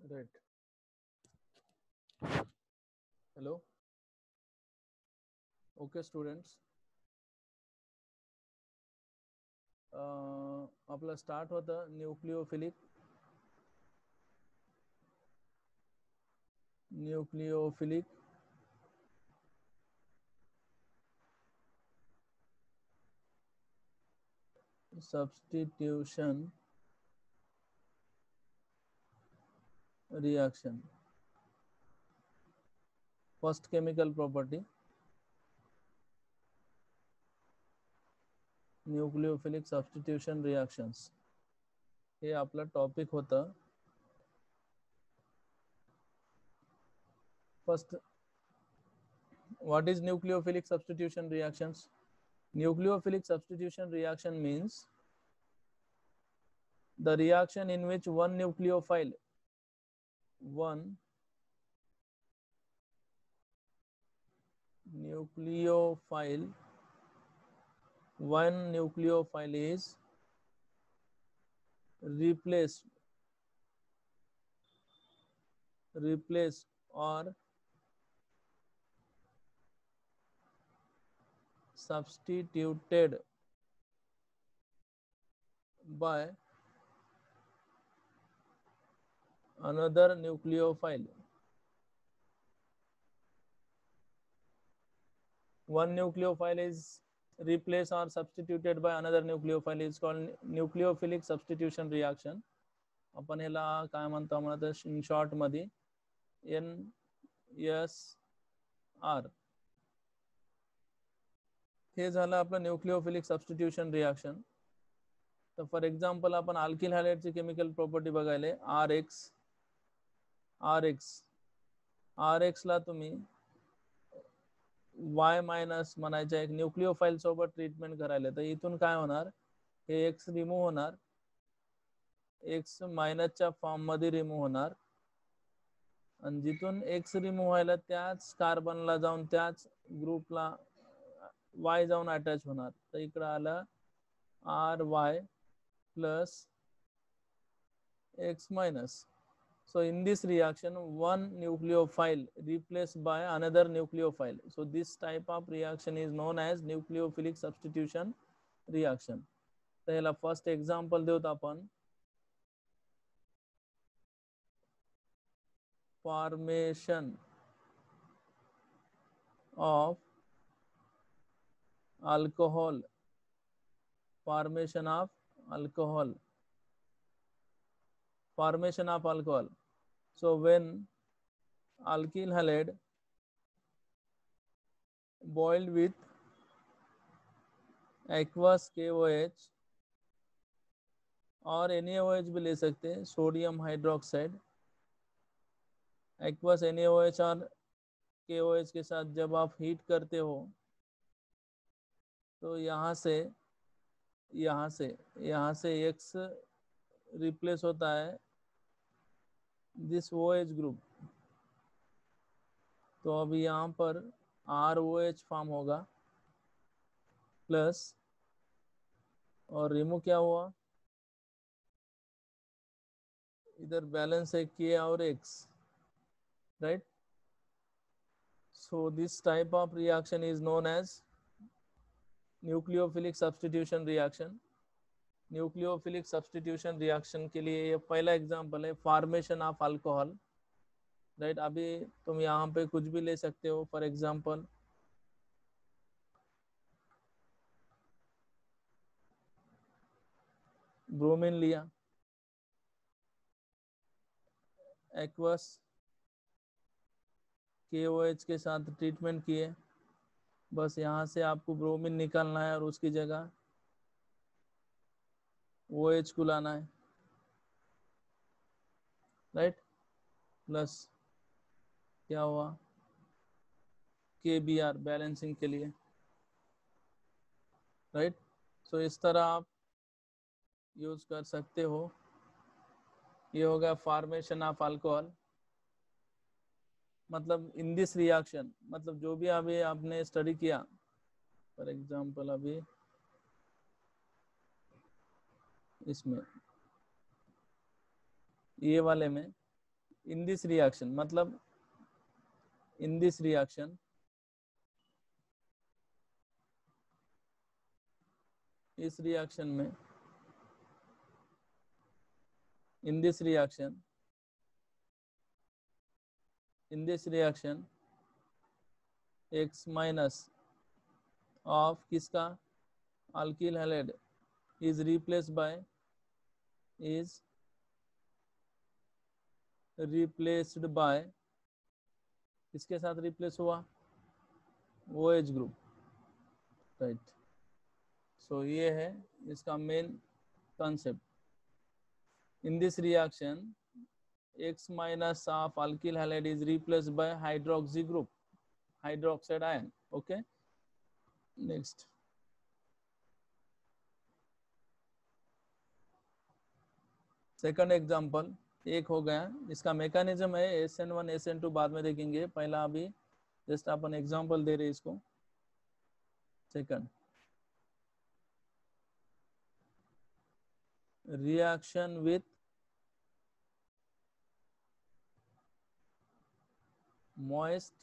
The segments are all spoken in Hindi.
Right. Hello. Okay, students. आपला स्टार्ट होतं nucleophilic substitution reaction. First chemical property, nucleophilic substitution reactions. हे आपला टॉपिक होतं. First, what is nucleophilic substitution reactions? Nucleophilic substitution reaction means the reaction in which one nucleophile is replaced or substituted by another nucleophile. One nucleophile is replaced or substituted by another nucleophile is called nucleophilic substitution reaction. आपण ह्याला काय म्हणतो म्हणतात इन शॉर्ट मध्ये NSR. हे झालं आपलं न्यूक्लियोफिलिक सबस्टिट्यूशन रिएक्शन. तर फॉर एक्झाम्पल आपण अल्किल हॅलाइडची केमिकल प्रॉपर्टी बघायला RX ला तुम्ही Y मायनस म्हणायच्या एक न्यूक्लियोफाईल सोबत ट्रीटमेंट करायला, तर इथून काय होणार, हे X रिमूव्ह होणार, X मायनसच्या फॉर्म मध्ये रिमूव्ह होणार आणि जिथून X रिमूव्ह व्हायला त्याच कार्बनला जाऊन त्याच ग्रुपला Y जाऊन अटॅच होणार. तर इकडे आला RY plus X minus. So in this reaction, one nucleophile replaced by another nucleophile. So this type of reaction is known as nucleophilic substitution reaction. तर याला फर्स्ट एक्झाम्पल देऊत आपण. Formation of alcohol. Formation of alcohol. So when alkyl halide boiled with aqueous KOH और NaOH भी ले सकते हैं, सोडियम हाइड्रोक्साइड, एक्वस NaOH और KOH के साथ जब आप हीट करते हो तो यहाँ से X रिप्लेस होता है दिस OH ग्रुप. तो अभी यहाँ पर ROH फॉर्म होगा प्लस और रिमूव क्या हुआ, इधर बैलेंस है K और X, right. So this type of reaction is known as nucleophilic substitution reaction. Nucleophilic substitution reaction के लिए ये पहला एग्जांपल है, फॉर्मेशन ऑफ अल्कोहल, राइट. अभी तुम यहाँ पे कुछ भी ले सकते हो, फॉर एग्जांपल ब्रोमीन लिया, एक्वस KOH के साथ ट्रीटमेंट किए, बस यहाँ से आपको ब्रोमीन निकालना है और उसकी जगह OH को लाना है, राइट. प्लस क्या हुआ KBr बैलेंसिंग के लिए, राइट. सो इस तरह आप यूज कर सकते हो. ये हो गया फॉर्मेशन ऑफ अल्कोहल. मतलब इन दिस रिएक्शन, मतलब जो भी अभी आपने स्टडी किया, फॉर एग्जांपल अभी इसमें ये वाले में इन दिस रिएक्शन, मतलब इन दिस रिएक्शन, इस रिएक्शन में, in this reaction, in this reaction x minus of किसका, alkyl halide is replace by, is replaced by, किसके साथ रिप्लेस हुआ, OH ग्रुप, राइट। सो ये है इसका main concept. In this reaction x minus of alkyl halide is replaced bye hydroxy group, hydroxide ion. Okay, next second example, एक हो गया। इसका मैकेनिज्म है SN1 SN2 बाद में देखेंगे, पहला अभी जस्ट अपन एग्जांपल दे रहे इसको। Second, reaction with moist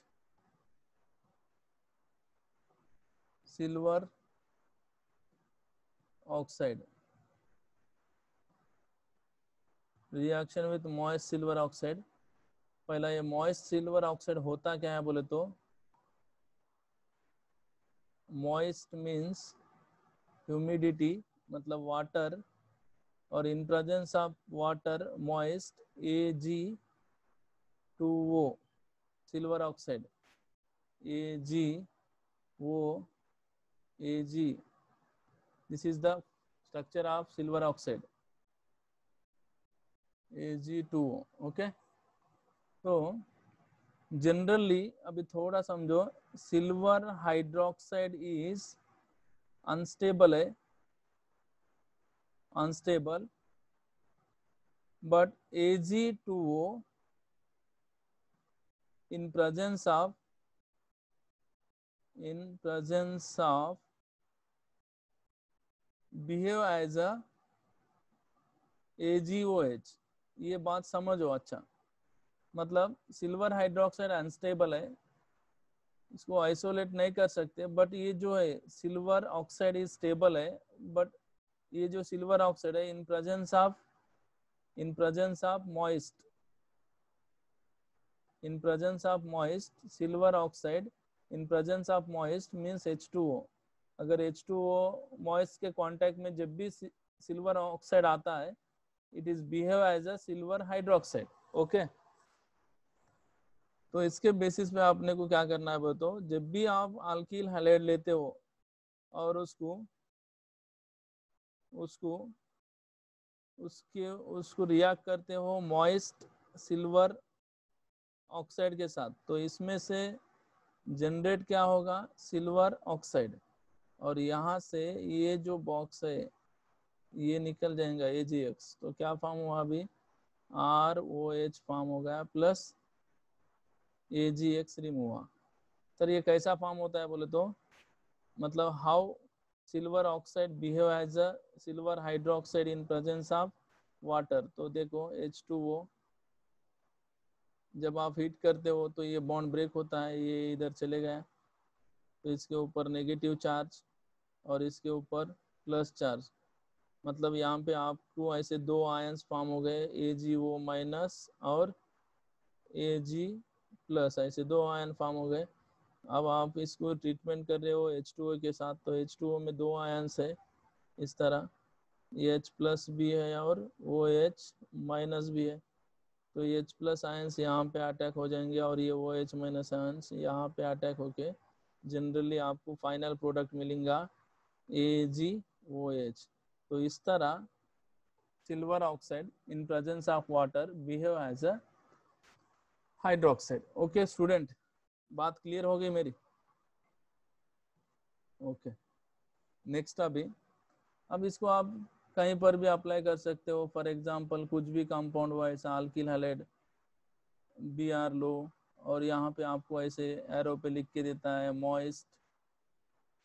silver oxide, reaction with moist silver oxide. पहला ये मॉइस्ट सिल्वर ऑक्साइड होता क्या है बोले तो, मॉइस्ट मीन्स ह्यूमिडिटी, मतलब वाटर, और इन presence of water moist Ag2O silver oxide, AgO, Ag, this is the structure of silver oxide, Ag2O। Okay, तो जनरली अभी थोड़ा समझो, सिल्वर हाइड्रोक्साइड इज अनस्टेबल है, unstable, but Ag2O in presence of behave as a AgOH। ये बात समझो अच्छा, मतलब सिल्वर हाइड्रोक्साइड अनस्टेबल है, इसको आइसोलेट नहीं कर सकते, बट ये जो है सिल्वर ऑक्साइड इज स्टेबल है, बट ये जो सिल्वर ऑक्साइड है इन presence of moist, in presence of moist silver oxide in presence of moist means H2O। अगर H2O moist के कांटेक्ट में जब भी सिल्वर ऑक्साइड आता है, it is behave as a silver hydroxide. Okay, तो इसके बेसिस पे आपने को क्या करना है बताओ, जब भी आप अल्किल हैलाइड लेते हो और उसको उसको उसके उसको रिएक्ट करते हो मॉइस्ट सिल्वर ऑक्साइड के साथ, तो इसमें से जनरेट क्या होगा, सिल्वर ऑक्साइड, और यहाँ से ये जो बॉक्स है ये निकल जाएगा AgX, तो क्या फॉर्म हुआ अभी, ROH फॉर्म हो गया, प्लस AgX रिमूव हुआ। सर ये कैसा फॉर्म होता है बोले तो, मतलब how silver oxide behave as a silver hydroxide in presence of water. तो देखो H2O जब आप हीट करते हो तो ये बॉन्ड ब्रेक होता है, ये इधर चले गया, तो इसके ऊपर नेगेटिव चार्ज और इसके ऊपर प्लस चार्ज, मतलब यहाँ पे आपको ऐसे दो आयंस फॉर्म हो गए, AgO माइनस और Ag प्लस, ऐसे दो आयन फॉर्म हो गए। अब आप इसको ट्रीटमेंट कर रहे हो H2O के साथ, तो H2O में दो आयंस है इस तरह, H प्लस भी है और OH माइनस भी है, तो H प्लस आयंस यहाँ पे अटैक हो जाएंगे और ये OH माइनस आयंस यहाँ पे अटैक होके जनरली आपको फाइनल प्रोडक्ट मिलेगा AgOH। तो इस तरह silver oxide in presence of water behave as a hydroxide. Okay student, बात क्लियर हो गई मेरी? ओके, नेक्स्ट अब इसको आप कहीं पर भी अप्लाई कर सकते हो। फॉर एग्जांपल कुछ भी कंपाउंड हुआ ऐसा अल्किल हैलाइड Br लो, और यहाँ पे आपको ऐसे एरो पे लिख के देता है मॉइस्ट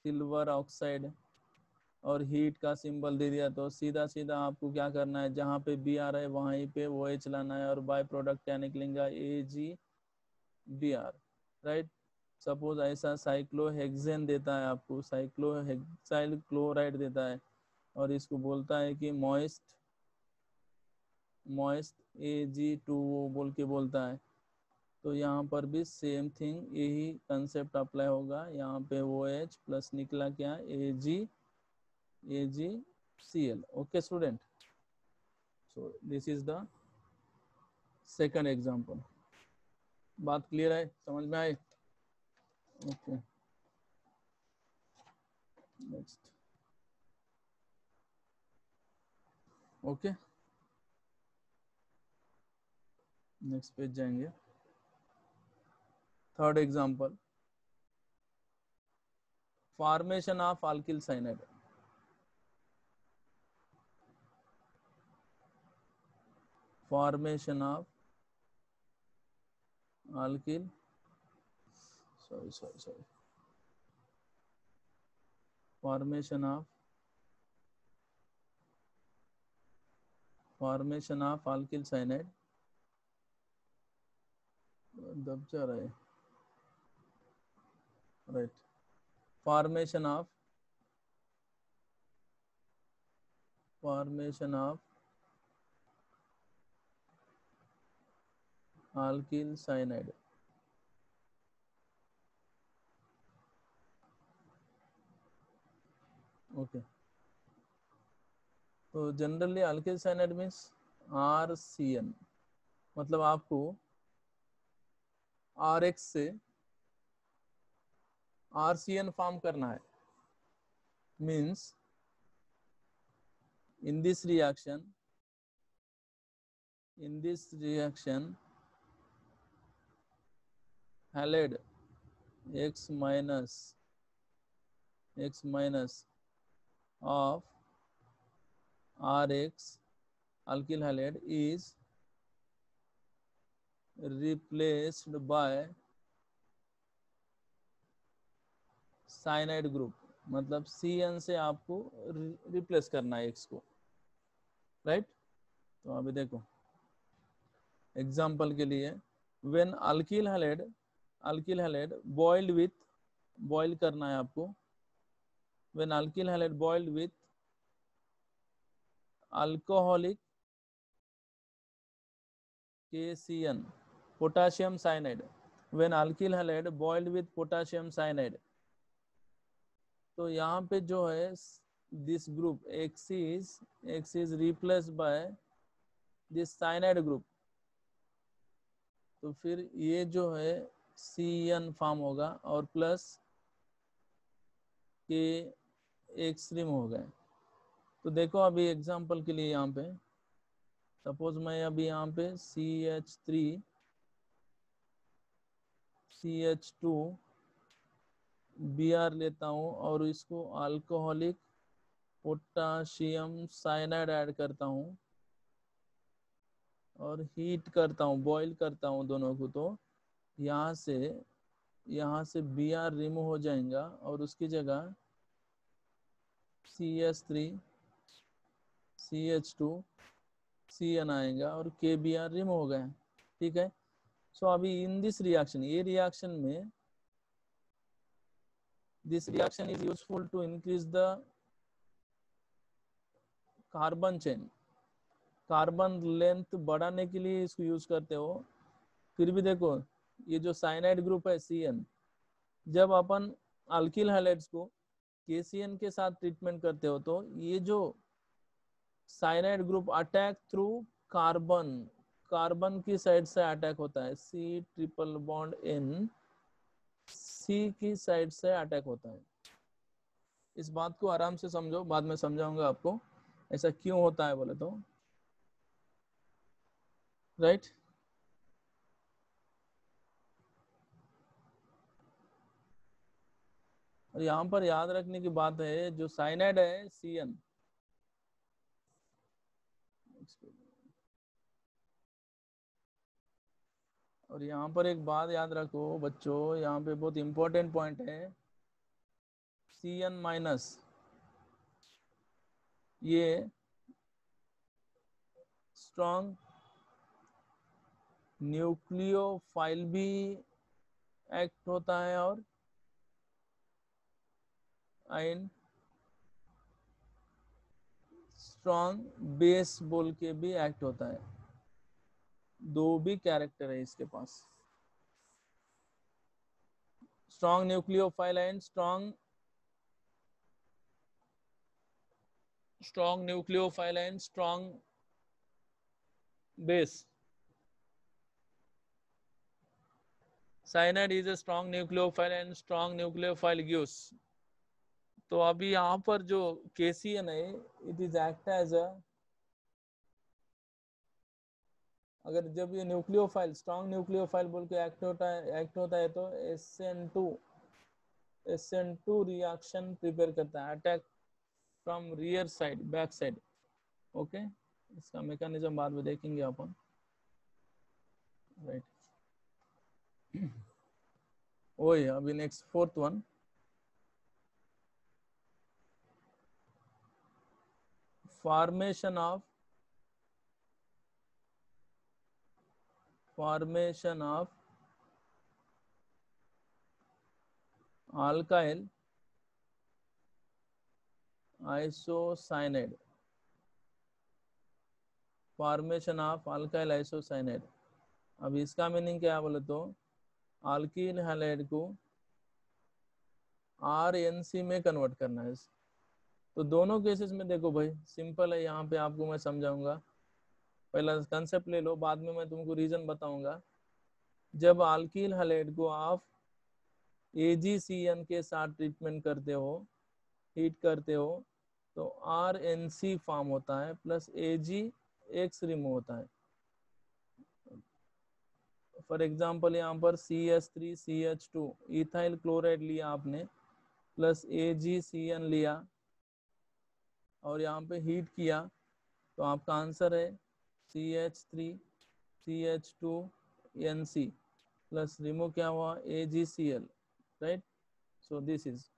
सिल्वर ऑक्साइड और हीट का सिंबल दे दिया, तो सीधा सीधा आपको क्या करना है, जहाँ पे बी आ रहा है वहीं पे वो एच लाना है, और बाय प्रोडक्ट क्या निकलेगा, a g b r, right. Suppose ऐसा साइक्लोहेक्सेन देता है आपको, साइक्लोहेक्साइल क्लोराइड देता है, और इसको बोलता है कि मॉइस्ट Ag2 बोल के बोलता है, तो यहाँ पर भी सेम थिंग यही कंसेप्ट अप्लाई होगा। यहाँ पे वो OH प्लस निकला क्या, AgCl। Okay student, so this is the second example. बात क्लियर है, समझ में आए? Okay, next. Okay, next page जाएंगे। Third example, formation of alkyl cyanide. Formation of alkyl, sorry, formation of alkyl cyanide. दब जा रहा है, right. Formation of alkyl cyanide. Okay, तो generally alkyl cyanide means RCN, मतलब आपको RX से RCN फॉर्म करना है। Means in this reaction halide X minus of RX alkyl halide is replaced by cyanide group, मतलब CN से आपको रिप्लेस करना है X को, राइट। तो अभी देखो एग्जांपल के लिए, when alkyl halide boiled with, boil करना है आपको, when alkyl halide boiled with alcoholic KCN potassium cyanide, when alkyl halide boiled with potassium cyanide, तो यहाँ पे जो है this group X is replaced by this cyanide group, तो फिर ये जो है CN फॉर्म होगा और प्लस के X रिम हो गए। तो देखो अभी एग्जांपल के लिए यहाँ पे सपोज मैं अभी यहाँ पे CH2 Br लेता हूँ और इसको अल्कोहलिक पोटाशियम साइनाइड ऐड करता हूँ और हीट करता हूँ, बॉईल करता हूँ दोनों को, तो यहाँ से Br रिमूव हो जाएगा और उसकी जगह CH3 CH2 CN आएगा और KBr रिमूव हो गया, ठीक है। सो अभी इन दिस रिएक्शन, ये रिएक्शन में this reaction is useful to increase the carbon chain, carbon length बढ़ाने के लिए इसको यूज करते हो। फिर भी देखो ये जो साइनाइड ग्रुप है CN, जब अपन अल्किल हैलाइड्स को KCN के साथ ट्रीटमेंट करते हो तो ये जो cyanide group attack through carbon की साइड से अटैक होता है, C triple bond N C की साइड से अटैक होता है। इस बात को आराम से समझो, बाद में समझाऊंगा आपको ऐसा क्यों होता है बोले तो, राइट। और यहाँ पर याद रखने की बात है, जो साइनाइड है CN, और यहाँ पर एक बात याद रखो बच्चों, यहाँ पे बहुत इंपॉर्टेंट पॉइंट है, CN माइनस ये स्ट्रॉन्ग न्यूक्लियोफाइल भी एक्ट होता है और एंड स्ट्रॉन्ग बेस बोल के भी एक्ट होता है। दो भी कैरेक्टर है इसके पास, strong nucleophile and strong nucleophile and strong base. Cyanide is a strong nucleophile and strong nucleophile gives. तो अभी यहाँ पर जो KCN है, it is act as a, अगर जब ये न्यूक्लियोफाइल स्ट्रॉन्ग न्यूक्लियोफाइल बोल के एक्ट होता है तो SN2 रिएक्शन प्रिपेयर करता है, attack from rear side, back side. Okay, इसका मैकेनिज्म बाद में देखेंगे अपन, राइट। वही अभी next fourth one, formation of alkyl isocyanide, formation of alkyl isocyanide. अब इसका मीनिंग क्या है बोले तो, अल्कील हैलाइड को RNC में कन्वर्ट करना है। तो दोनों केसेस में देखो भाई सिंपल है, यहाँ पे आपको मैं समझाऊंगा, पहला कंसेप्ट ले लो, बाद में मैं तुमको रीजन बताऊंगा। जब अल्कील हैलाइड को आप AgCN के साथ ट्रीटमेंट करते हो, हीट करते हो, तो RNC फॉर्म होता है प्लस AgX रिमूव होता है। फॉर एग्जाम्पल यहाँ पर CH3CH2 इथाइल क्लोराइड लिया आपने, प्लस AgCN लिया और यहाँ पे हीट किया, तो आपका आंसर है CH3CH2NC प्लस रिमूव क्या हुआ AgCl, right. So this is,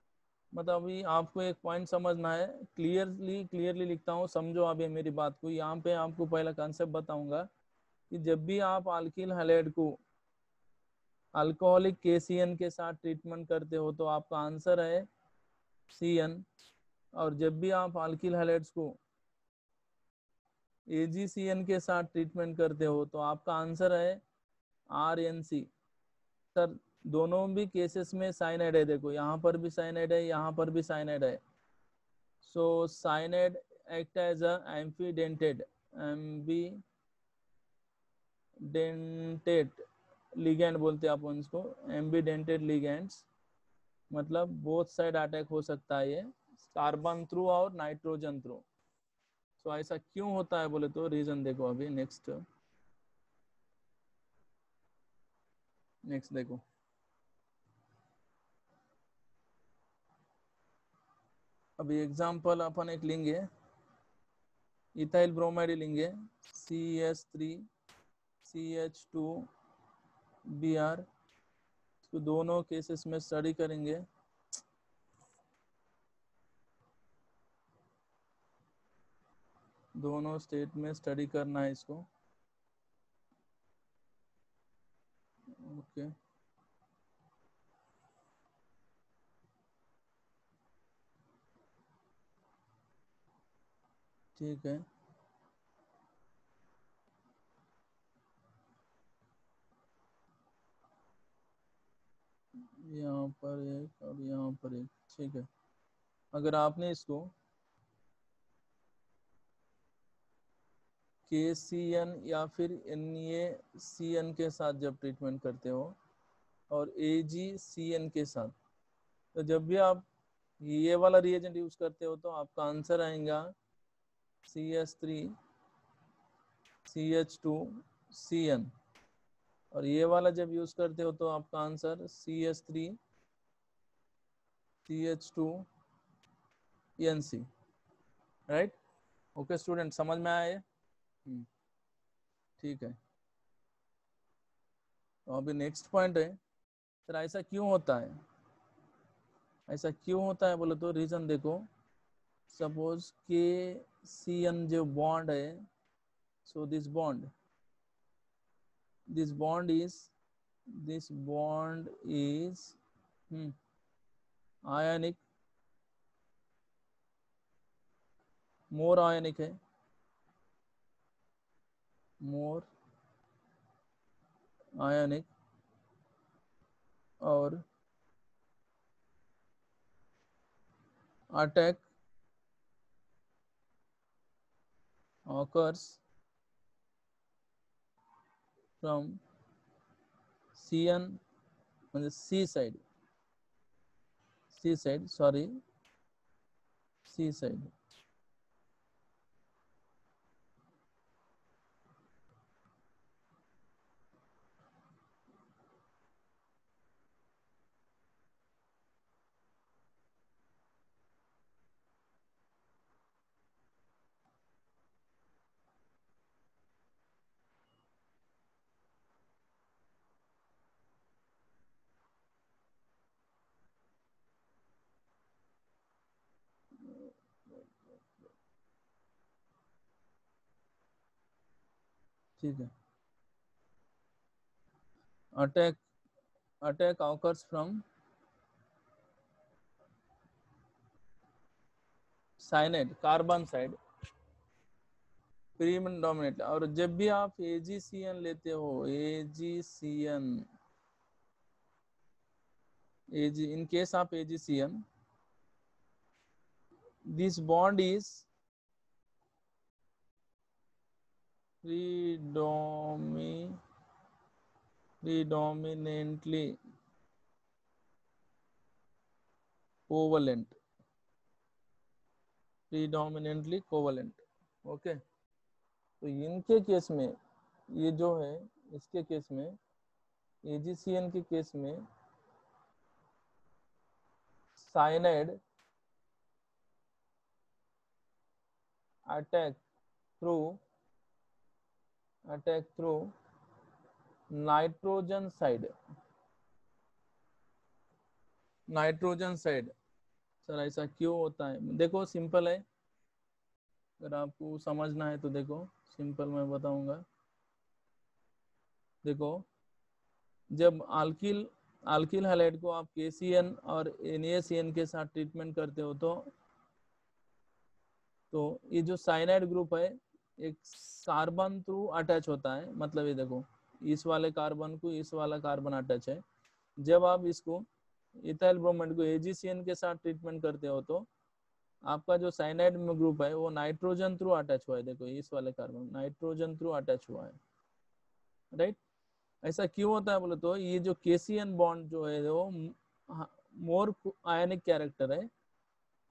मतलब अभी आपको एक पॉइंट समझना है, क्लियरली लिखता हूँ, समझो अभी मेरी बात को। यहाँ पे आपको पहला कंसेप्ट बताऊंगा कि जब भी आप अल्कील हैलाइड को अल्कोहलिक KCN के साथ ट्रीटमेंट करते हो तो आपका आंसर है CN, और जब भी आप अल्कील हैलाइड्स को AgCN के साथ ट्रीटमेंट करते हो तो आपका आंसर है RNC। सर दोनों भी केसेस में साइनाइड है, देखो यहाँ पर भी साइनाइड है, यहाँ पर भी साइनाइड है। सो साइनाइड एक्ट एज एम्फीडेंटेड लिगैंड बोलते हैं अपन इसको, एम्बीडेंटेड लिगैंड्स, मतलब बोथ साइड अटैक हो सकता है ये, कार्बन थ्रू और नाइट्रोजन थ्रू। सो ऐसा क्यों होता है बोले तो रीजन देखो अभी, नेक्स्ट देखो, अभी एग्जांपल अपन एक लेंगे, इथाइल ब्रोमाइड लेंगे, CH3CH2Br, तो दोनों केसेस में स्टडी करेंगे। दोनों स्टेट में स्टडी करना है इसको, ओके। ठीक है, यहाँ पर एक और यहाँ पर एक, ठीक है। अगर आपने इसको KCN या फिर NaCN के साथ जब ट्रीटमेंट करते हो और AgCN के साथ, तो जब भी आप ये वाला रिएजेंट यूज करते हो तो आपका आंसर आएगा CH3CH2CN, और ये वाला जब यूज करते हो तो आपका answer CH3CH2NC, right. Okay student, समझ में आया ये? ठीक है। तो अभी नेक्स्ट पॉइंट है, सर ऐसा क्यों होता है, ऐसा क्यों होता है बोले तो रीजन देखो, सपोज CN जो बॉन्ड है, so this bond is आयनिक, मोर आयनिक है, मोर आयनिक, और अटैक occurs from CN म्हणजे सी साइड ठीक है। Attack occurs from cyanide, carbon side predominate. और जब भी आप AgCN लेते हो, in case of AgCN, this bond is predominantly covalent, okay. तो इनके केस में, ये जो है इसके केस में, AgCN के केस में cyanide attack through nitrogen side. Sir ऐसा क्यों होता है? देखो सिंपल है, अगर आपको समझना है तो देखो सिंपल मैं बताऊंगा। देखो जब अल्किल हैलाइड को आप KCN और NaCN के साथ ट्रीटमेंट करते हो तो ये जो साइनाइड ग्रुप है एक कार्बन थ्रू अटैच होता है। मतलब ये देखो, इस वाले कार्बन को इस वाला कार्बन अटैच है। जब आप इसको इथाइल ब्रोमाइड को AgCN के साथ ट्रीटमेंट करते हो तो आपका जो साइनाइड में ग्रुप है वो नाइट्रोजन थ्रू अटैच हुआ है। देखो इस वाले कार्बन नाइट्रोजन थ्रू अटैच हुआ है, राइट। ऐसा क्यों होता है बोले तो ये जो KCN बॉन्ड जो है वो मोर आयनिक कैरेक्टर है,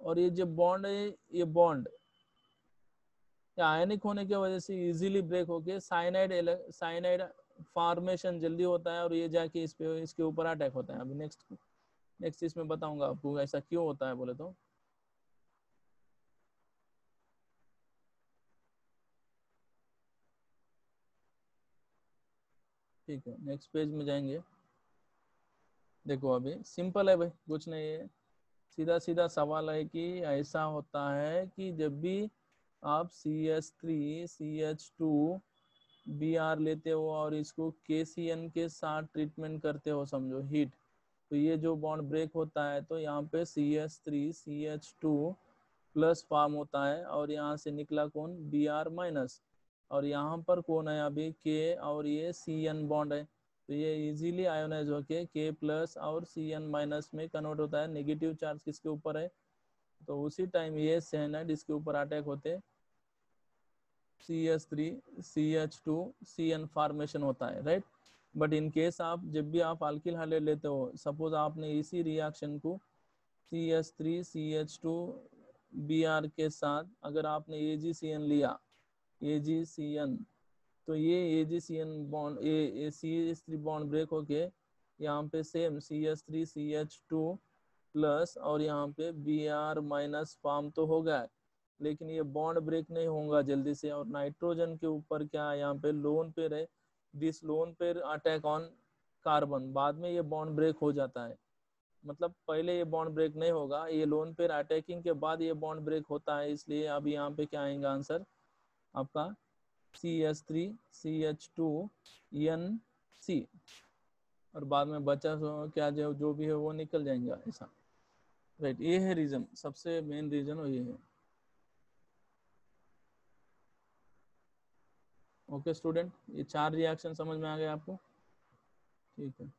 और ये जो बॉन्ड है ये बॉन्ड आयनिक होने की वजह से इजीली ब्रेक होके साइनाइड फॉर्मेशन जल्दी होता है, और ये जाके इसके ऊपर अटैक होता है। अभी नेक्स्ट इसमें बताऊंगा आपको ऐसा क्यों होता है बोले तो। ठीक है, नेक्स्ट पेज में जाएंगे। देखो अभी सिंपल है भाई, कुछ नहीं है, सीधा सीधा सवाल है कि ऐसा होता है कि जब भी आप CH3CH2 Br लेते हो और इसको KCN के साथ ट्रीटमेंट करते हो, समझो हीट, तो ये जो बॉन्ड ब्रेक होता है तो यहाँ पे CH3CH2 प्लस फॉर्म होता है, और यहाँ से निकला कौन, Br माइनस, और यहाँ पर कौन है अभी K, और ये CN बॉन्ड है, तो ये इजीली आयोनाइज होके K प्लस और CN माइनस में कन्वर्ट होता है। नेगेटिव चार्ज किसके ऊपर है, तो उसी टाइम ये साइनाइड इसके ऊपर अटैक होते CH3CH2CN फॉर्मेशन होता है, राइट। बट इन केस आप जब भी आप अल्किल हैलाइड लेते हो, सपोज आपने इसी रिएक्शन को CH3CH2Br के साथ अगर आपने AgCN लिया, AgCN, तो ये AgCN bond CH3 bond break होके यहाँ पे सेम CH3CH2 प्लस और यहाँ पे Br माइनस फॉर्म तो हो गया है, लेकिन ये बॉन्ड ब्रेक नहीं होगा जल्दी से, और नाइट्रोजन के ऊपर क्या है, यहाँ पे लोन पेयर है, this lone pair attack on carbon, बाद में ये बॉन्ड ब्रेक हो जाता है। मतलब पहले ये बॉन्ड ब्रेक नहीं होगा, ये लोन पेयर अटैकिंग के बाद ये बॉन्ड ब्रेक होता है, इसलिए अब यहाँ पे क्या आएगा आंसर आपका CH3 CH2 NC, और बाद में बचा क्या जो भी है वो निकल जाएंगे ऐसा। राइट, ये है रीजन, सबसे मेन रीजन ये है। ओके स्टूडेंट, ये 4 रिएक्शन समझ में आ गए आपको? ठीक है।